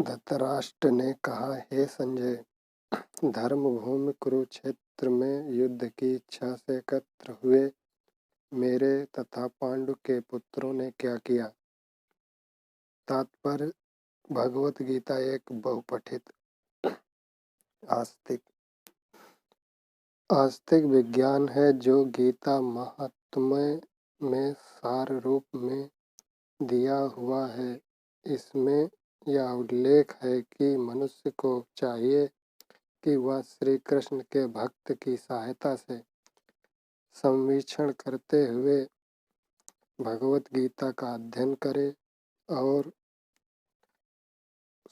धृतराष्ट्र ने कहा, हे संजय, धर्मभूमि कुरुक्षेत्र में युद्ध की इच्छा से एकत्र हुए मेरे तथा पांडु के पुत्रों ने क्या किया। तात्पर्य: भगवत गीता एक बहुपठित आस्तिक विज्ञान है जो गीता महात्म्य में सार रूप में दिया हुआ है। इसमें यह उल्लेख है कि मनुष्य को चाहिए कि वह श्री कृष्ण के भक्त की सहायता से संवीक्षण करते हुए भगवत गीता का अध्ययन करे और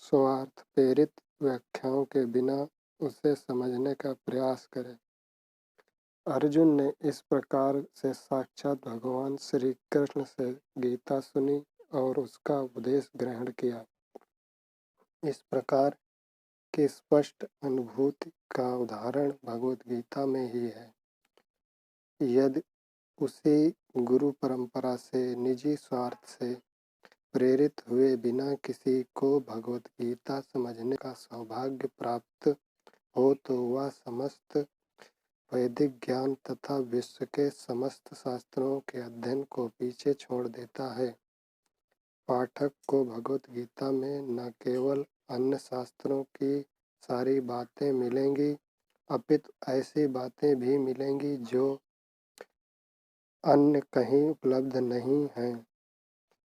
स्वार्थ प्रेरित व्याख्याओं के बिना उसे समझने का प्रयास करे। अर्जुन ने इस प्रकार से साक्षात भगवान श्री कृष्ण से गीता सुनी और उसका उपदेश ग्रहण किया। इस प्रकार की स्पष्ट अनुभूति का उदाहरण भगवत गीता में ही है। यदि उसी गुरु परंपरा से निजी स्वार्थ से प्रेरित हुए बिना किसी को भगवत गीता समझने का सौभाग्य प्राप्त हो तो वह समस्त वैदिक ज्ञान तथा विश्व के समस्त शास्त्रों के अध्ययन को पीछे छोड़ देता है। पाठक को भगवत गीता में न केवल अन्य शास्त्रों की सारी बातें मिलेंगी, अपितु ऐसी बातें भी मिलेंगी जो अन्य कहीं उपलब्ध नहीं हैं।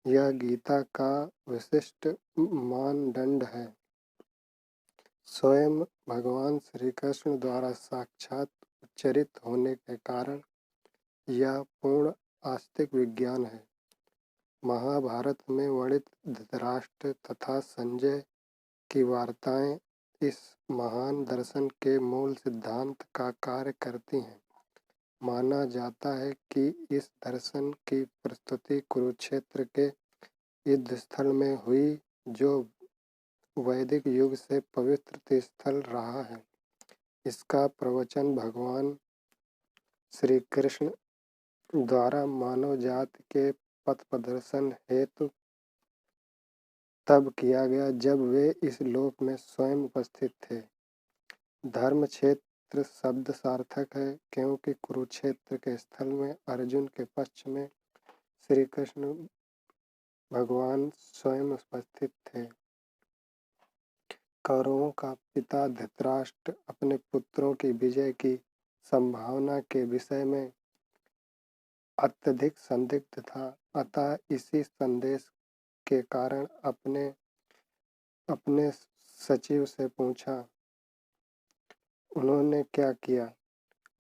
यह गीता का विशिष्ट मानदंड है। स्वयं भगवान श्री कृष्ण द्वारा साक्षात उच्चरित होने के कारण यह पूर्ण आस्तिक विज्ञान है। महाभारत में वर्णित धृतराष्ट्र तथा संजय की वार्ताएं इस महान दर्शन के मूल सिद्धांत का कार्य करती हैं। माना जाता है कि इस दर्शन की प्रस्तुति कुरुक्षेत्र के युद्ध स्थल में हुई, जो वैदिक युग से पवित्र तीर्थस्थल रहा है। इसका प्रवचन भगवान श्री कृष्ण द्वारा मानव जाति के पथ प्रदर्शन हेतु तब किया गया जब वे इस लोक में स्वयं उपस्थित थे। धर्म क्षेत्र शब्द सार्थक है क्योंकि कुरुक्षेत्र के स्थल में अर्जुन के पक्ष में श्री कृष्ण भगवान स्वयं उपस्थित थे। कौरवों का पिता धृतराष्ट्र अपने पुत्रों की विजय की संभावना के विषय में अत्यधिक संदिग्ध था। अतः इसी संदेश के कारण अपने सचिव से पूछा। उन्होंने क्या किया?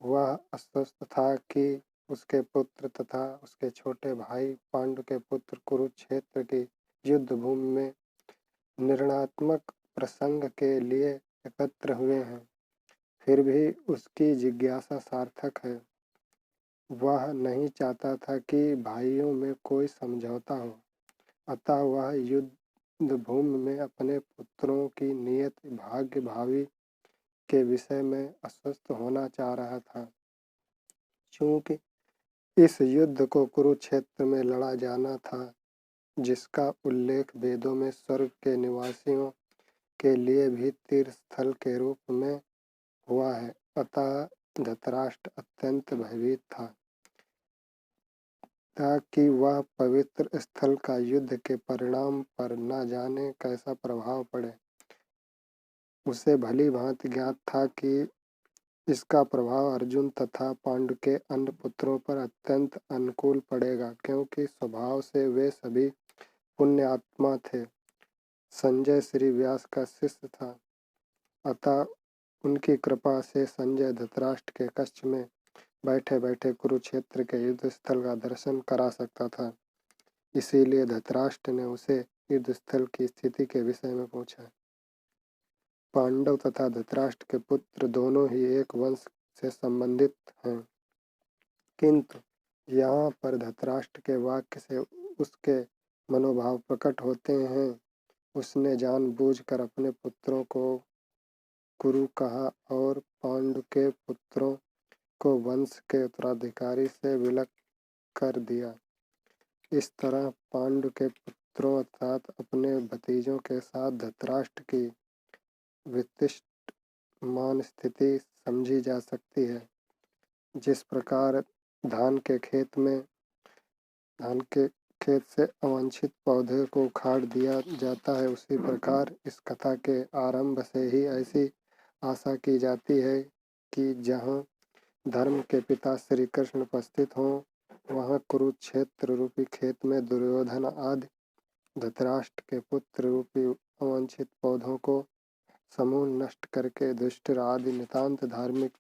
वह आश्वस्त था कि उसके पुत्र तथा उसके छोटे भाई पांडु के पुत्र कुरुक्षेत्र की युद्ध भूमि में निर्णयात्मक प्रसंग के लिए एकत्र हुए हैं। फिर भी उसकी जिज्ञासा सार्थक है। वह नहीं चाहता था कि भाइयों में कोई समझौता हो, अतः वह युद्ध भूमि में अपने पुत्रों की नियत भाग्य भावी के विषय में आश्वस्त होना चाह रहा था। चूंकि इस युद्ध को कुरुक्षेत्र में लड़ा जाना था, जिसका उल्लेख वेदों में स्वर्ग के निवासियों के लिए भी तीर्थ स्थल के रूप में हुआ है, अतः धृतराष्ट्र अत्यंत भयभीत था ताकि वह पवित्र स्थल का युद्ध के परिणाम पर न जाने कैसा प्रभाव पड़े। उसे भली भांति ज्ञात था कि इसका प्रभाव अर्जुन तथा पांडु के अन्य पुत्रों पर अत्यंत अनुकूल पड़ेगा, क्योंकि स्वभाव से वे सभी पुण्य आत्मा थे। संजय श्री व्यास का शिष्य था, अतः उनकी कृपा से संजय धृतराष्ट्र के कक्ष में बैठे बैठे कुरुक्षेत्र के युद्ध स्थल का दर्शन करा सकता था। इसीलिए धृतराष्ट्र ने उसे युद्ध स्थल की स्थिति के विषय में पूछा। पांडव तथा धृतराष्ट्र के पुत्र दोनों ही एक वंश से संबंधित हैं, किंतु यहाँ पर धृतराष्ट्र के वाक्य से उसके मनोभाव प्रकट होते हैं। उसने जानबूझकर अपने पुत्रों को कुरु कहा और पांडु के पुत्रों को वंश के उत्तराधिकारी से विलग कर दिया। इस तरह पांडु के पुत्रों अर्थात अपने भतीजों के साथ धृतराष्ट्र की वित्तमान स्थिति समझी जा सकती है। जिस प्रकार धान के खेत से अवांछित पौधे को उखाड़ दिया जाता है, उसी प्रकार इस कथा के आरंभ से ही ऐसी आशा की जाती है कि जहाँ धर्म के पिता श्री कृष्ण उपस्थित हों, वहाँ कुरुक्षेत्र रूपी खेत में दुर्योधन आदि धृतराष्ट्र के पुत्र रूपी अवांछित पौधों को समूल नष्ट करके दुष्ट आदि नितांत धार्मिक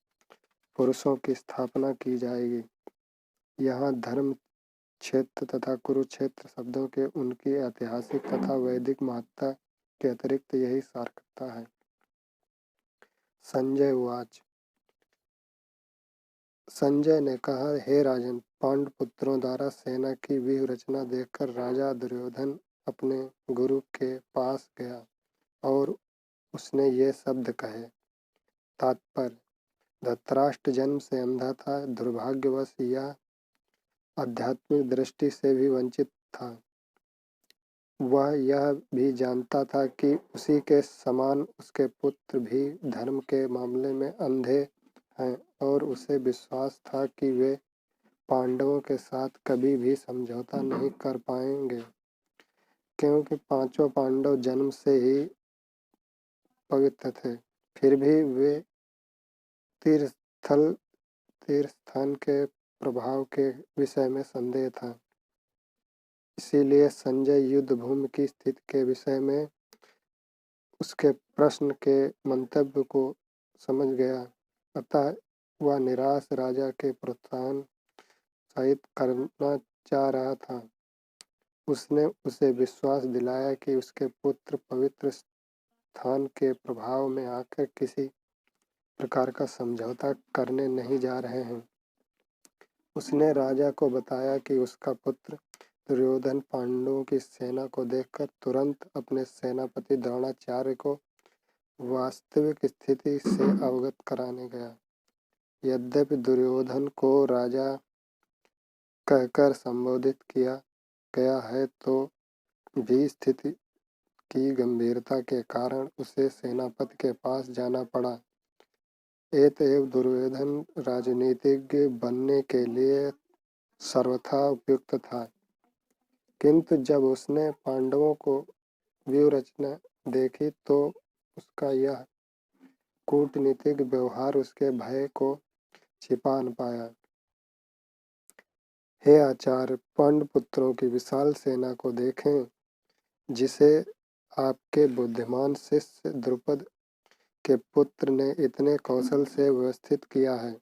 पुरुषों की स्थापना की जाएगी। यहाँ धर्म क्षेत्र तथा कुरुक्षेत्र शब्दों के उनकी ऐतिहासिक तथा वैदिक महत्ता के अतिरिक्त यही सार्थकता है। संजय उवाच। संजय ने कहा, हे राजन, पांडुपुत्रों द्वारा सेना की व्यूह रचना देखकर राजा दुर्योधन अपने गुरु के पास गया और उसने ये शब्द कहे। तात्पर्य: धृतराष्ट्र जन्म से अंधा था, दुर्भाग्यवश यह आध्यात्मिक दृष्टि से भी वंचित था। वह यह भी जानता था कि उसी के समान उसके पुत्र भी धर्म के मामले में अंधे हैं और उसे विश्वास था कि वे पांडवों के साथ कभी भी समझौता नहीं कर पाएंगे, क्योंकि पांचों पांडव जन्म से ही पवित्र थे। फिर भी वे तीर्थस्थान के प्रभाव के विषय में संदेह था। इसीलिए संजय युद्ध भूमि की स्थिति के विषय में उसके प्रश्न के मंतव्य को समझ गया, अतः वह निराश राजा के प्रोत्साहन सहित करना चाह रहा था। उसने उसे विश्वास दिलाया कि उसके पुत्र पवित्र स्थान के प्रभाव में आकर किसी प्रकार का समझौता करने नहीं जा रहे हैं। उसने राजा को बताया कि उसका पुत्र दुर्योधन पांडवों की सेना को देखकर तुरंत अपने सेनापति द्रोणाचार्य को वास्तविक स्थिति से अवगत कराने गया। यद्यपि दुर्योधन को राजा कहकर संबोधित किया गया है, तो भी स्थिति की गंभीरता के कारण उसे सेनापति के पास जाना पड़ा। एतएव दुर्योधन राजनीतिज्ञ बनने के लिए सर्वथा उपयुक्त था, किंतु जब उसने पांडवों को व्यूह रचना देखी तो उसका यह कूटनीतिक व्यवहार उसके भय को छिपा न पाया। हे आचार्य, पांडुपुत्रों की विशाल सेना को देखें, जिसे आपके बुद्धिमान शिष्य द्रुपद के पुत्र ने इतने कौशल से व्यवस्थित किया है।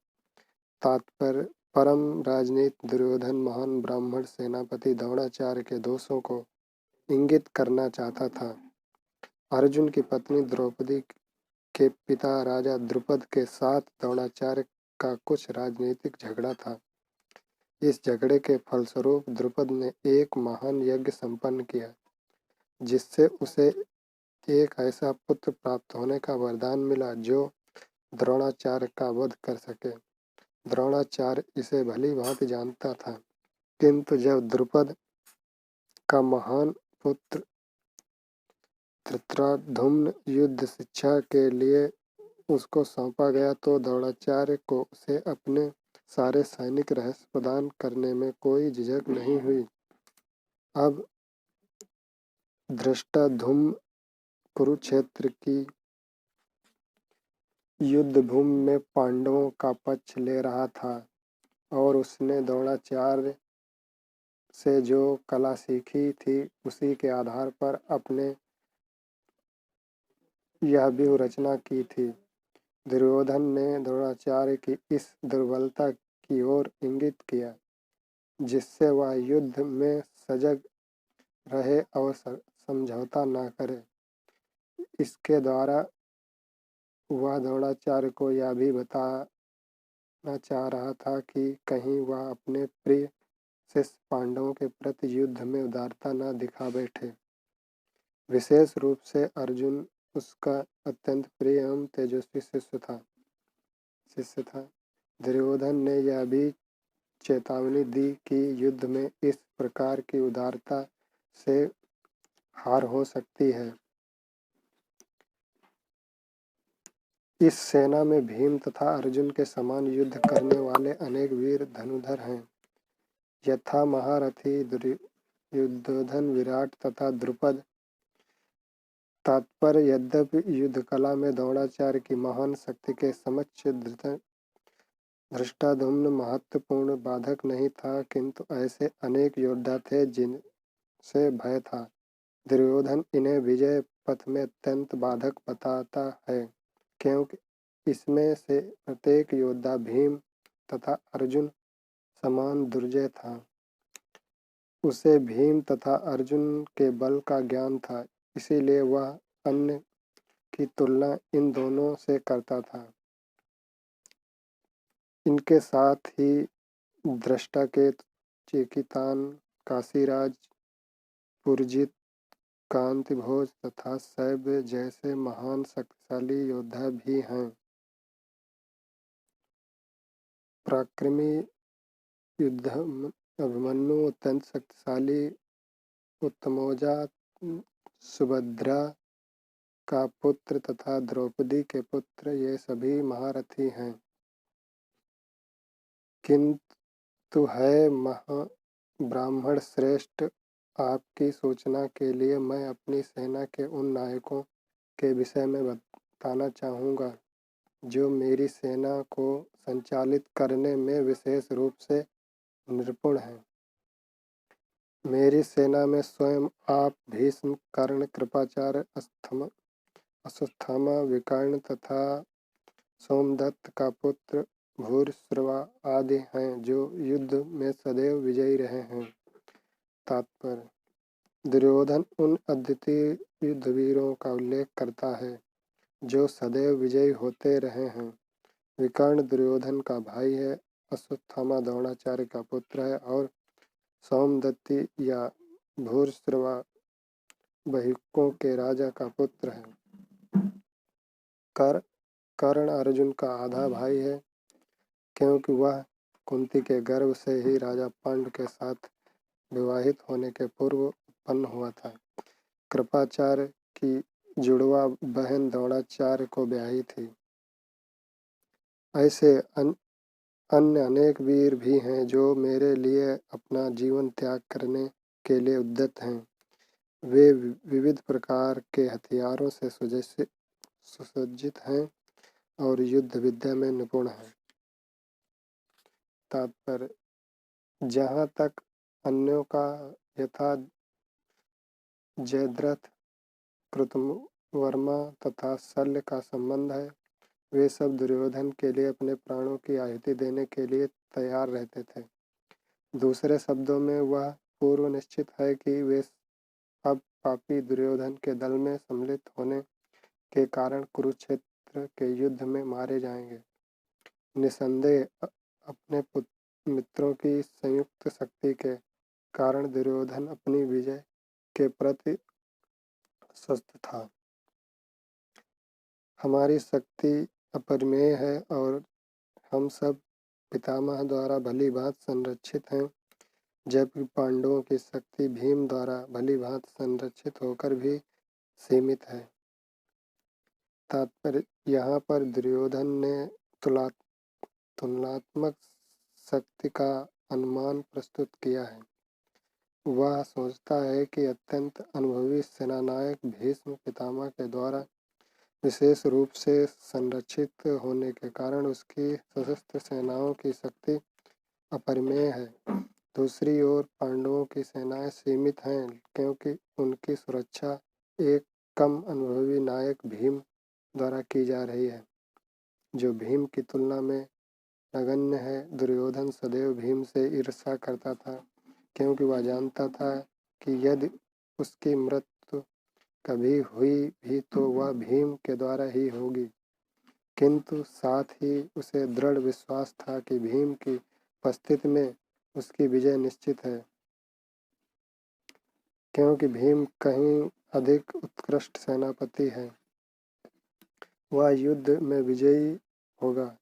तात्पर्य: परम राजनीति दुर्योधन महान ब्राह्मण सेनापति द्रोणाचार्य के दोषों को इंगित करना चाहता था। अर्जुन की पत्नी द्रौपदी के पिता राजा द्रुपद के साथ द्रोणाचार्य का कुछ राजनीतिक झगड़ा था। इस झगड़े के फलस्वरूप द्रुपद ने एक महान यज्ञ संपन्न किया, जिससे उसे एक ऐसा पुत्र प्राप्त होने का वरदान मिला जो द्रोणाचार्य का वध कर सके। द्रोणाचार्य इसे भली भांति जानता था, किंतु जब द्रुपद का महान पुत्र धृतराष्ट्र युद्ध शिक्षा के लिए उसको सौंपा गया तो द्रोणाचार्य को उसे अपने सारे सैनिक रहस्य प्रदान करने में कोई झिझक नहीं हुई। अब धृष्टद्युम्न कुरुक्षेत्र की युद्ध भूमि में पांडवों का पक्ष ले रहा था और उसने द्रोणाचार्य से जो कला सीखी थी, उसी के आधार पर अपने यह व्यूह रचना की थी। दुर्योधन ने द्रोणाचार्य की इस दुर्बलता की ओर इंगित किया, जिससे वह युद्ध में सजग रहे और समझौता न करे। इसके द्वारा वह द्रोणाचार्य को यह भी बताना चाह रहा था कि कहीं वह अपने प्रिय शिष्य पांडवों के प्रति युद्ध में उदारता न दिखा बैठे। विशेष रूप से अर्जुन उसका अत्यंत प्रिय एवं तेजस्वी शिष्य था। दुर्योधन ने यह भी चेतावनी दी कि युद्ध में इस प्रकार की उदारता से हार हो सकती है। इस सेना में भीम तथा अर्जुन के समान युद्ध करने वाले अनेक वीर धनुधर हैं, यथा महारथी युद्धोधन, विराट तथा द्रुपद। तात्पर्य, यद्यपि युद्ध कला में द्रोणाचार्य की महान शक्ति के समक्ष धृष्टाद्युम्न महत्वपूर्ण बाधक नहीं था, किंतु ऐसे अनेक योद्धा थे जिनसे भय था। दुर्योधन इन्हें विजय पथ में अत्यंत बाधक बताता है, क्योंकि इसमें से प्रत्येक योद्धा भीम तथा अर्जुन समान दुर्जय था। उसे भीम तथा अर्जुन के बल का ज्ञान था, इसीलिए वह अन्य की तुलना इन दोनों से करता था। इनके साथ ही दृष्टाकेतु, चेकितान, काशीराज, पुरजित, कांतिभोज तथा शैब्य जैसे महान शक्तिशाली योद्धा भी हैं। पराक्रमी युद्ध अभिमन्यु अत्यंत शक्तिशाली, उत्तमौजा सुभद्रा का पुत्र तथा द्रौपदी के पुत्र, ये सभी महारथी हैं। किंतु है ब्राह्मण श्रेष्ठ, आपकी सूचना के लिए मैं अपनी सेना के उन नायकों के विषय में बताना चाहूँगा जो मेरी सेना को संचालित करने में विशेष रूप से निपुण हैं। मेरी सेना में स्वयं आप, भीष्म, कर्ण, कृपाचार्य, अश्वत्थामा, विकर्ण तथा सोमदत्त का पुत्र भूरिश्रवा आदि हैं, जो युद्ध में सदैव विजयी रहे हैं। तात्पर्य, दुर्योधन उन अद्वितीय युद्धवीरों का उल्लेख करता है जो सदैव विजयी होते रहे हैं। विकर्ण दुर्योधन का भाई है, अश्वत्थामा द्रोणाचार्य का पुत्र है और सोमदत्ती या भूरिश्रवा बहिकों के राजा का पुत्र है। कर्ण अर्जुन का आधा भाई है, क्योंकि वह कुंती के गर्भ से ही राजा पांडु के साथ विवाहित होने के पूर्व उत्पन्न हुआ था। कृपाचार्य की जुड़वा बहन द्रोणाचार्य को ब्याही थी। ऐसे अन्य अनेक वीर भी हैं जो मेरे लिए अपना जीवन त्याग करने के लिए उद्यत हैं। वे विविध प्रकार के हथियारों से सुसज्जित हैं और युद्ध विद्या में निपुण हैं। तात्पर्य, जहाँ तक अन्यों का यथा जयद्रथ, कृतवर्मा तथा शल्य का संबंध है, वे सब दुर्योधन के लिए अपने प्राणों की आहुति देने के लिए तैयार रहते थे। दूसरे शब्दों में वह पूर्व निश्चित है कि वे अब पापी दुर्योधन के दल में सम्मिलित होने के कारण कुरुक्षेत्र के युद्ध में मारे जाएंगे। निसंदेह अपने मित्रों की संयुक्त शक्ति के कारण दुर्योधन अपनी विजय के प्रति स्वस्थ था। हमारी शक्ति अपरिमेय है और हम सब पितामह द्वारा भली भांति संरक्षित हैं, जबकि पांडवों की शक्ति भीम द्वारा भली भांति संरक्षित होकर भी सीमित है। तात्पर्य, यहाँ पर दुर्योधन ने तुलनात्मक शक्ति का अनुमान प्रस्तुत किया है। वह सोचता है कि अत्यंत अनुभवी सेनानायक भीष्म पितामह के द्वारा विशेष रूप से संरक्षित होने के कारण उसकी सशस्त्र सेनाओं की शक्ति अपरिमेय है। दूसरी ओर पांडवों की सेनाएं सीमित हैं, क्योंकि उनकी सुरक्षा एक कम अनुभवी नायक भीम द्वारा की जा रही है, जो भीम की तुलना में नगण्य है। दुर्योधन सदैव भीम से ईर्ष्या करता था, क्योंकि वह जानता था कि यदि उसकी मृत्यु कभी हुई भी तो वह भीम के द्वारा ही होगी, किंतु साथ ही उसे दृढ़ विश्वास था कि भीम की उपस्थिति में उसकी विजय निश्चित है, क्योंकि भीम कहीं अधिक उत्कृष्ट सेनापति है। वह युद्ध में विजयी होगा,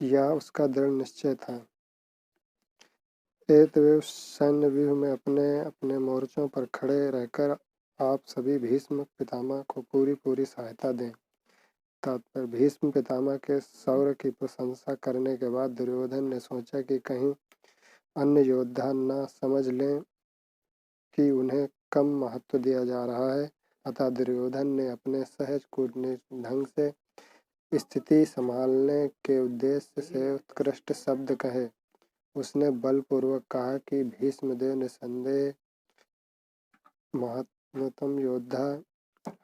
यह उसका दृढ़ निश्चय था। एतद्व्यूह सैन्य व्यूह में अपने अपने मोर्चों पर खड़े रहकर आप सभी भीष्म पितामह को पूरी सहायता दें। तात्पर्य भीष्म पितामह के शौर्य की प्रशंसा करने के बाद दुर्योधन ने सोचा कि कहीं अन्य योद्धा न समझ लें कि उन्हें कम महत्व दिया जा रहा है, अतः दुर्योधन ने अपने सहज कूटनीतिक ढंग से स्थिति संभालने के उद्देश्य से उत्कृष्ट शब्द कहे। उसने बलपूर्वक कहा कि भीष्मदेव निसंदेह महत्तम योद्धा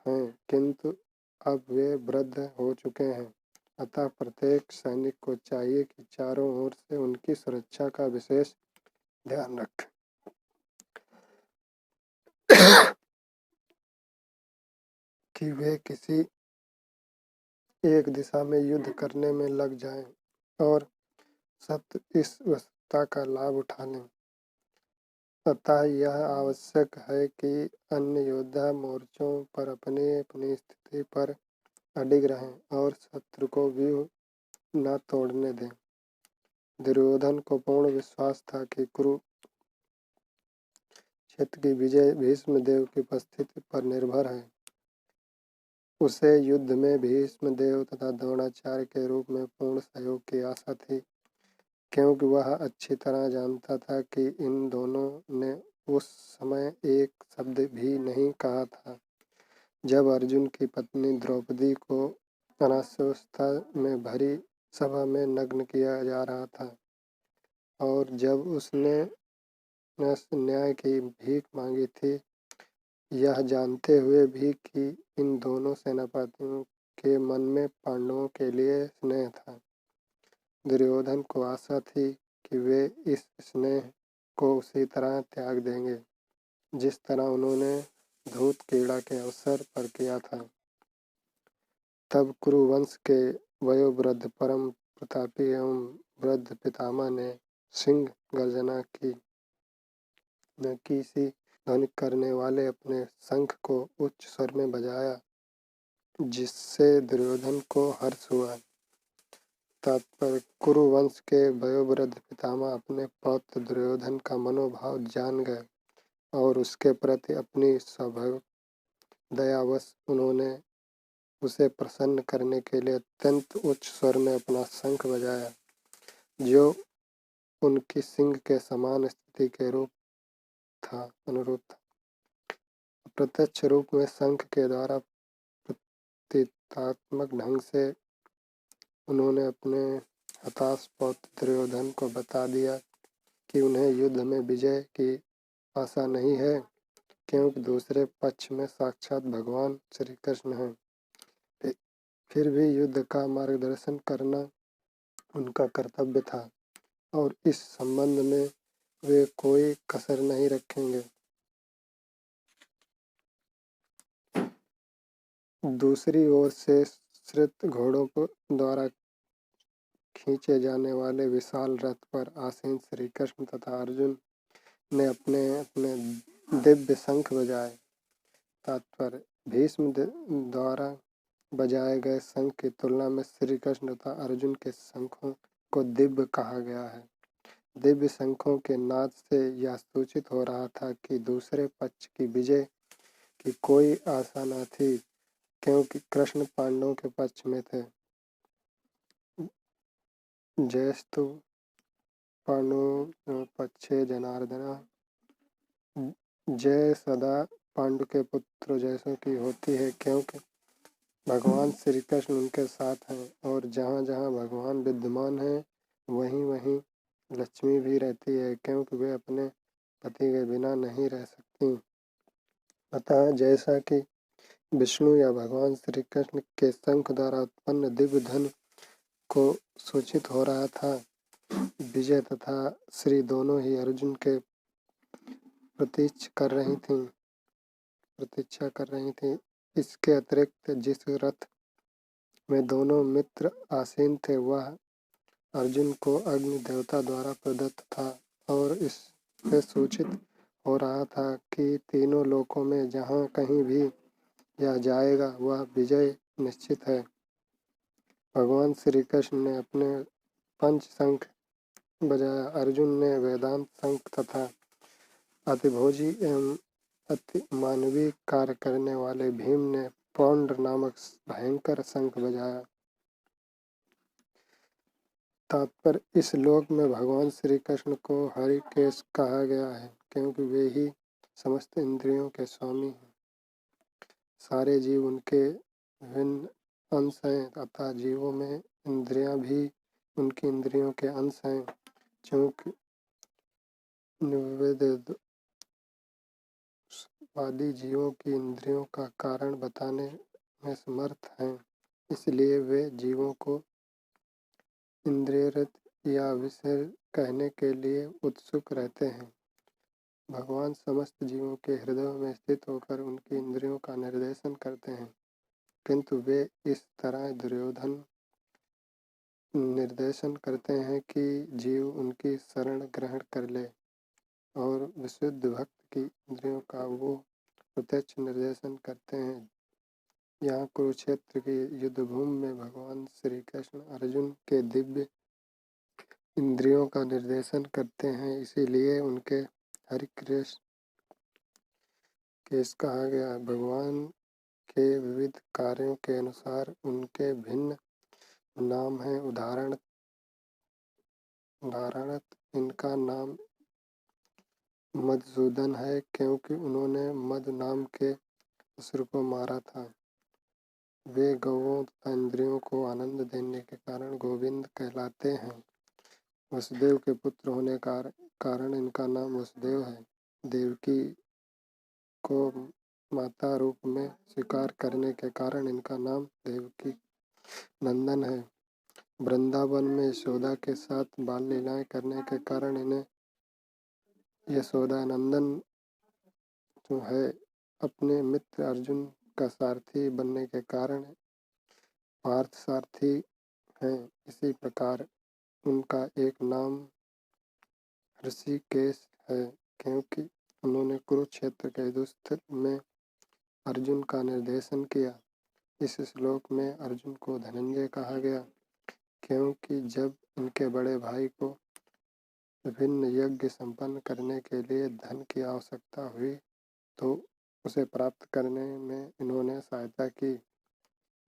हैं, किंतु अब वे वृद्ध हो चुके हैं, अतः प्रत्येक सैनिक को चाहिए कि चारों ओर से उनकी सुरक्षा का विशेष ध्यान रखें कि वे किसी एक दिशा में युद्ध करने में लग जाएं और सत्य इस अवस्था का लाभ उठा लें। अतः यह आवश्यक है कि अन्य योद्धा मोर्चों पर अपनी अपनी स्थिति पर अडिग रहें और शत्रु को व्यूह न तोड़ने दें। दुर्योधन को पूर्ण विश्वास था कि कुरुक्षेत्र की विजय भीष्मदेव की उपस्थिति पर निर्भर है। उसे युद्ध में भीष्मदेव तथा द्रोणाचार्य के रूप में पूर्ण सहयोग की आशा थी, क्योंकि वह अच्छी तरह जानता था कि इन दोनों ने उस समय एक शब्द भी नहीं कहा था जब अर्जुन की पत्नी द्रौपदी को अनावस्था में भरी सभा में नग्न किया जा रहा था और जब उसने न्याय की भीख मांगी थी, यह जानते हुए भी कि इन दोनों सेनापतियों के मन में पांडवों के लिए स्नेह था। दुर्योधन को आशा थी कि वे इस स्नेह को उसी तरह त्याग देंगे जिस तरह उन्होंने धूत क्रीड़ा के अवसर पर किया था। तब कुरुवंश के वयोवृद्ध परम प्रतापी एवं वृद्ध पितामह ने सिंह गर्जना की सी ध्वनि करने वाले अपने शंख को उच्च स्वर में बजाया, जिससे दुर्योधन को हर्ष हुआ। तात्पर्य कुरुवंश के वयोवृद्ध पितामह अपने पौत्र दुर्योधन का मनोभाव जान गए और उसके प्रति अपनी स्वाभाविक दयावश उन्होंने उसे प्रसन्न करने के लिए अत्यंत उच्च स्वर में अपना शंख बजाया, जो उनकी सिंह के समान स्थिति के अनुरूप था। प्रत्यक्ष रूप में शंख के द्वारा प्रतीकात्मक ढंग से उन्होंने अपने हताश पौत्र दुर्योधन को बता दिया कि उन्हें युद्ध में विजय की आशा नहीं है, क्योंकि दूसरे पक्ष में साक्षात भगवान श्री कृष्ण हैं। फिर भी युद्ध का मार्गदर्शन करना उनका कर्तव्य था और इस संबंध में वे कोई कसर नहीं रखेंगे। दूसरी ओर से श्रुत घोड़ों द्वारा खींचे जाने वाले विशाल रथ पर आसीन श्री कृष्ण तथा अर्जुन ने अपने अपने दिव्य शंख बजाए। तात्पर्य भीष्म द्वारा बजाए गए शंख की तुलना में श्री कृष्ण तथा अर्जुन के शंखों को दिव्य कहा गया है। दिव्य शंखों के नाद से यह सूचित हो रहा था कि दूसरे पक्ष की विजय की कोई आशा न थी, क्योंकि कृष्ण पांडवों के पक्ष में थे। जयस्तु पांडु पक्षे जनार्दना, जय सदा पांडु के पुत्र जैसों की होती है, क्योंकि भगवान श्री कृष्ण उनके साथ हैं और जहाँ जहाँ भगवान विद्यमान हैं वहीं वहीं लक्ष्मी भी रहती है, क्योंकि वे अपने पति के बिना नहीं रह सकती। अतः जैसा कि विष्णु या भगवान श्री कृष्ण के शंख द्वारा उत्पन्न दिव्य ध्वनि को सूचित हो रहा था, विजय तथा श्री दोनों ही अर्जुन के प्रतीक्षा कर रही थी। इसके अतिरिक्त जिस रथ में दोनों मित्र आसीन थे वह अर्जुन को अग्नि देवता द्वारा प्रदत्त था और इससे सूचित हो रहा था कि तीनों लोकों में जहाँ कहीं भी यह जाएगा वह विजय निश्चित है। भगवान श्री कृष्ण ने अपने पंच शंख बजाया, अर्जुन ने वेदांत शंख तथा अतिभोजी एवं अति मानवीय कार्य करने वाले भीम ने पौंड नामक भयंकर शंख बजाया। तात्पर्य, इस श्लोक में भगवान श्री कृष्ण को हरिकेश कहा गया है क्योंकि वे ही समस्त इंद्रियों के स्वामी हैं। सारे जीव उनके विभिन्न अंश हैं अतः जीवों में इंद्रियां भी उनकी इंद्रियों के अंश हैं। चूंकि निवेदवादी जीवों की इंद्रियों का कारण बताने में समर्थ हैं, इसलिए वे जीवों को इंद्रियरहित या विषय कहने के लिए उत्सुक रहते हैं। भगवान समस्त जीवों के हृदयों में स्थित होकर उनकी इंद्रियों का निर्देशन करते हैं, किंतु वे इस तरह दुर्योधन निर्देशन करते हैं कि जीव उनकी शरण ग्रहण कर ले और विशुद्ध भक्त की इंद्रियों का वो प्रत्यक्ष निर्देशन करते हैं। यहाँ कुरुक्षेत्र की युद्धभूमि में भगवान श्री कृष्ण अर्जुन के दिव्य इंद्रियों का निर्देशन करते हैं, इसीलिए उनके हरिकेश कहा गया। भगवान के विविध कार्यों के अनुसार उनके भिन्न नाम हैं। उदाहरणत इनका नाम मधुसूदन है क्योंकि उन्होंने मद नाम के असुर को मारा था। वे गौओं तथा इंद्रियों को आनंद देने के कारण गोविंद कहलाते हैं। वसुदेव के पुत्र होने का कारण इनका नाम वसुदेव है। देवकी को माता रूप में स्वीकार करने के कारण इनका नाम देवकी नंदन है। वृंदावन में यशोदा के साथ बाल लीलाएं करने के कारण इन्हें यशोदा नंदन जो है। अपने मित्र अर्जुन का सारथी बनने के कारण पार्थ सारथी हैं। इसी प्रकार उनका एक नाम ऋषिकेश है क्योंकि उन्होंने कुरुक्षेत्र के युद्ध में अर्जुन का निर्देशन किया। इस श्लोक में अर्जुन को धनंजय कहा गया क्योंकि जब उनके बड़े भाई को विभिन्न यज्ञ संपन्न करने के लिए धन की आवश्यकता हुई तो उसे प्राप्त करने में इन्होंने सहायता की।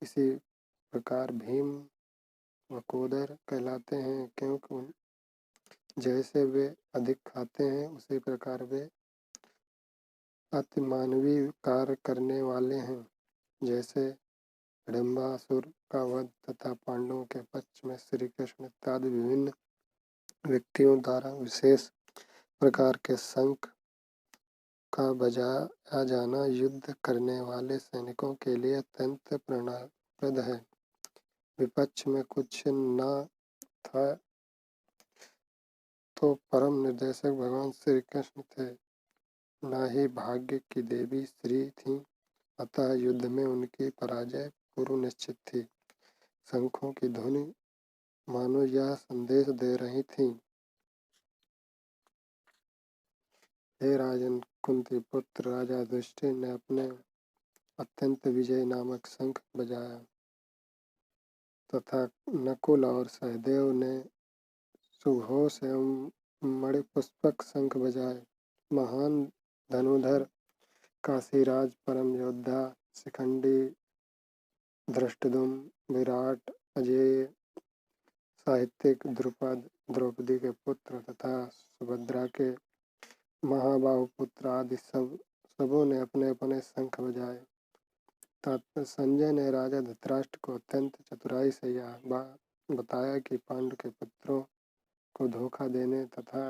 इसी प्रकार भीम वकोदर कहलाते हैं क्योंकि जैसे वे अधिक खाते हैं उसी प्रकार वे अति मानवीय कार्य करने वाले हैं। जैसे हिडम्बासुर का वध तथा पांडवों के पक्ष में श्री कृष्ण इत्यादि विभिन्न व्यक्तियों द्वारा विशेष प्रकार के शंख का बजाया जाना युद्ध करने वाले सैनिकों के लिए अत्यंत प्रेरणाप्रद है। विपक्ष में कुछ न था तो परम निर्देशक भगवान श्री कृष्ण थे, न ही भाग्य की देवी श्री थीं, अतः युद्ध में उनकी पराजय पूर्व निश्चित थी। शंखों की ध्वनि मानो यह संदेश दे रही थी, हे राजन, कुंती पुत्र राजा युधिष्ठिर ने अपने अत्यंत विजय नामक शंख बजाया तथा नकुल और सहदेव ने सुघोष एवं मणिपुष्पक शंख बजाए। महान धनुधर काशीराज परम योद्धा शिखंडी धृष्टद्युम्न विराट अजेय साहित्यिक द्रुपद द्रौपदी के पुत्र तथा सुभद्रा के महाबाहु पुत्र आदि सबों ने अपने अपने शंख बजाए। तात्पर्य, संजय ने राजा धृतराष्ट्र को अत्यंत चतुराई से यह बताया कि पांडु के पुत्रों को धोखा देने तथा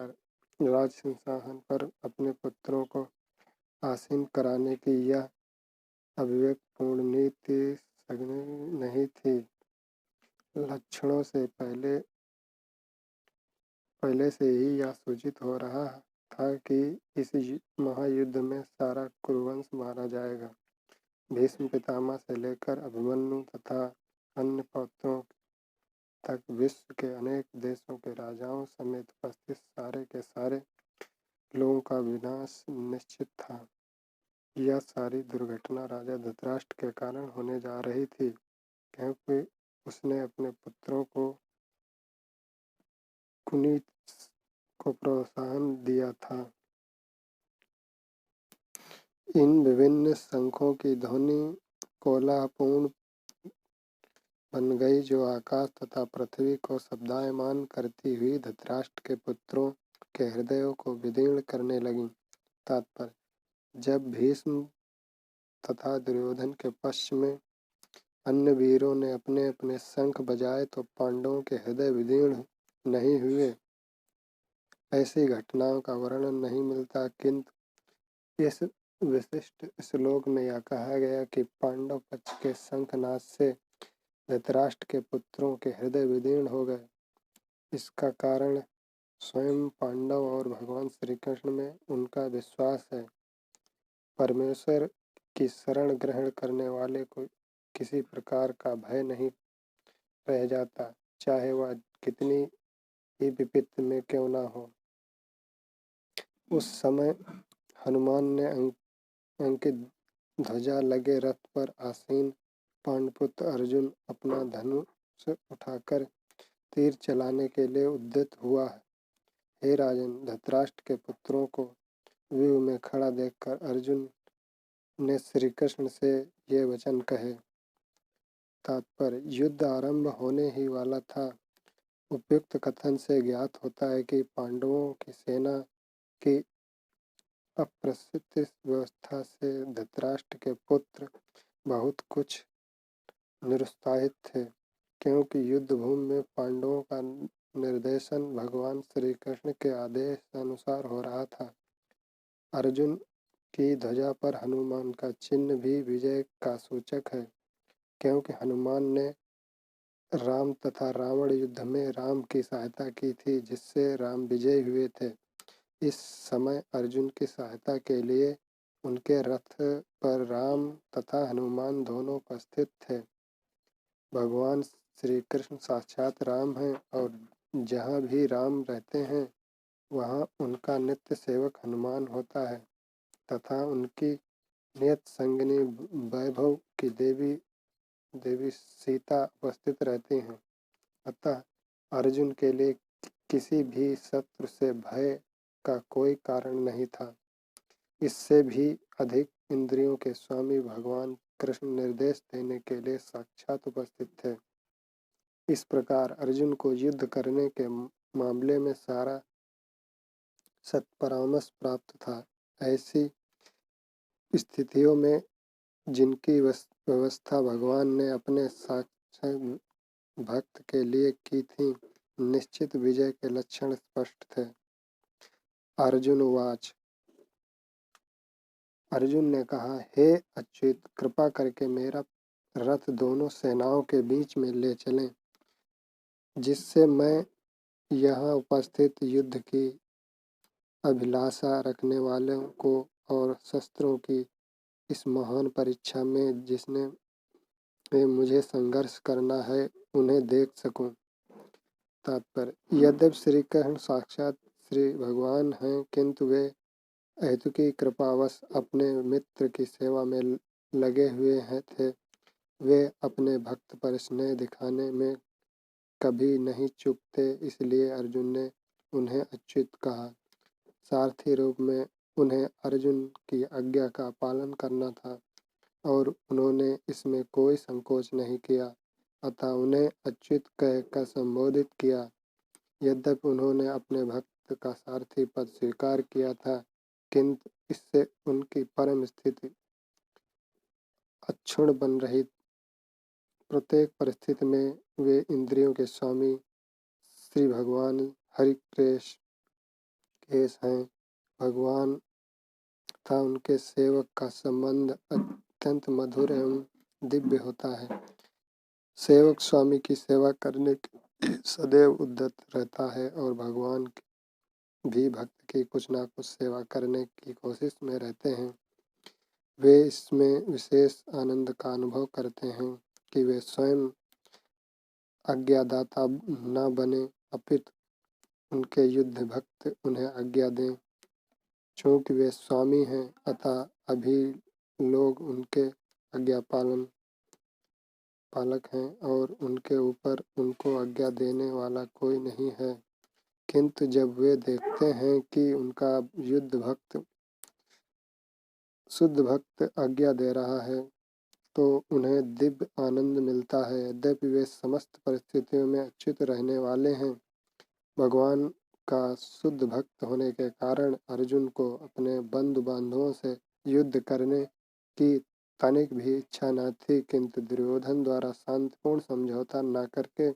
राज सिंहासन पर अपने पुत्रों को आसीन कराने की यह अविवेकपूर्ण नीति सही नहीं थी। लक्षणों से पहले से ही यह सूचित हो रहा था कि इस महायुद्ध में सारा कुरुवंश मारा जाएगा। भीष्म पितामह से लेकर अभिमन्यु तथा अन्य पौत्रों तक विश्व के अनेक देशों के राजाओं समेत उपस्थित सारे के सारे लोगों का विनाश निश्चित था। यह सारी दुर्घटना राजा धृतराष्ट्र के कारण होने जा रही थी क्योंकि उसने अपने पुत्रों को कुनीत को प्रोत्साहन दिया था। इन विभिन्न शंखों की ध्वनि कोलाहलपूर्ण बन गई, जो आकाश तथा पृथ्वी को शब्दायमान करती हुई धृतराष्ट्र के पुत्रों के हृदयों को विदीर्ण करने लगी। तात्पर्य: जब भीष्म तथा दुर्योधन के पक्ष में अन्य वीरों ने अपने अपने शंख बजाए तो पांडवों के हृदय विदीर्ण नहीं हुए। ऐसी घटनाओं का वर्णन नहीं मिलता, किंतु इस विशिष्ट श्लोक में यह कहा गया कि पांडव पक्ष के शंखनाद से धृतराष्ट्र के पुत्रों के हृदय विदीर्ण हो गए। इसका कारण स्वयं पांडव और भगवान श्री कृष्ण में उनका विश्वास है। परमेश्वर की शरण ग्रहण करने वाले को किसी प्रकार का भय नहीं रह जाता, चाहे वह कितनी ही विपत्ति में क्यों न हो। उस समय हनुमान ने अंकित ध्वजा लगे रथ पर आसीन पांडुपुत्र अर्जुन अपना धनुष उठाकर तीर चलाने के लिए उद्यत हुआ है। हे राजन, धृतराष्ट्र के पुत्रों को व्यूह में खड़ा देखकर अर्जुन ने श्री कृष्ण से ये वचन कहे। तात्पर्य: युद्ध आरंभ होने ही वाला था। उपयुक्त कथन से ज्ञात होता है कि पांडवों की सेना की अप्रत्याशित व्यवस्था से धृतराष्ट्र के पुत्र बहुत कुछ निरुत्साहित थे, क्योंकि युद्ध भूमि में पांडवों का निर्देशन भगवान श्री कृष्ण के आदेश अनुसार हो रहा था। अर्जुन की ध्वजा पर हनुमान का चिन्ह भी विजय का सूचक है, क्योंकि हनुमान ने राम तथा रावण युद्ध में राम की सहायता की थी, जिससे राम विजयी हुए थे। इस समय अर्जुन की सहायता के लिए उनके रथ पर राम तथा हनुमान दोनों उपस्थित थे। भगवान श्री कृष्ण साक्षात राम हैं और जहाँ भी राम रहते हैं वहाँ उनका नित्य सेवक हनुमान होता है तथा उनकी नियत संगिनी वैभव की देवी सीता उपस्थित रहती हैं। अतः अर्जुन के लिए किसी भी शत्रु से भय का कोई कारण नहीं था। इससे भी अधिक इंद्रियों के स्वामी भगवान कृष्ण निर्देश देने के लिए साक्षात उपस्थित थे। इस प्रकार अर्जुन को युद्ध करने के मामले में सारा सत्परामर्श प्राप्त था। ऐसी स्थितियों में जिनकी व्यवस्था भगवान ने अपने साक्षात भक्त के लिए की थी, निश्चित विजय के लक्षण स्पष्ट थे। अर्जुन उवाच। अर्जुन ने कहा, हे अच्युत, कृपा करके मेरा रथ दोनों सेनाओं के बीच में ले चलें, जिससे मैं यहाँ उपस्थित युद्ध की अभिलाषा रखने वालों को और शस्त्रों की इस महान परीक्षा में जिसने मुझे संघर्ष करना है, उन्हें देख सकूं। तात्पर्य: यद्यपि श्री कृष्ण साक्षात श्री भगवान हैं, किंतु वे अहेतुकी कृपावश अपने मित्र की सेवा में लगे हुए थे। वे अपने भक्त पर स्नेह दिखाने में कभी नहीं चूकते, इसलिए अर्जुन ने उन्हें अच्युत कहा। सारथी रूप में उन्हें अर्जुन की आज्ञा का पालन करना था और उन्होंने इसमें कोई संकोच नहीं किया, अतः उन्हें अच्युत कहकर संबोधित किया। यद्यपि उन्होंने अपने भक्त का सारथी पद स्वीकार किया था, किंतु इससे उनकी परम स्थिति अक्षुण्ण बन रही। प्रत्येक परिस्थिति में वे इंद्रियों के स्वामी श्री भगवान हरिकेश हैं। भगवान तथा उनके सेवक का संबंध अत्यंत मधुर एवं दिव्य होता है। सेवक स्वामी की सेवा करने के लिए सदैव उद्यत रहता है और भगवान भी भक्त की कुछ न कुछ सेवा करने की कोशिश में रहते हैं। वे इसमें विशेष आनंद का अनुभव करते हैं कि वे स्वयं आज्ञादाता न बने, अपितु उनके युद्ध भक्त उन्हें आज्ञा दें। चूँकि वे स्वामी हैं, अतः अभी लोग उनके आज्ञा पालक हैं और उनके ऊपर उनको आज्ञा देने वाला कोई नहीं है। किंतु जब वे देखते हैं कि उनका युद्ध भक्त शुद्ध भक्त आज्ञा दे रहा है तो उन्हें दिव्य आनंद मिलता है। यद्यपि वे समस्त परिस्थितियों में अच्युत रहने वाले हैं, भगवान का शुद्ध भक्त होने के कारण अर्जुन को अपने बंधु बांधवों से युद्ध करने की तनिक भी इच्छा न थी, किंतु दुर्योधन द्वारा शांतिपूर्ण समझौता न करके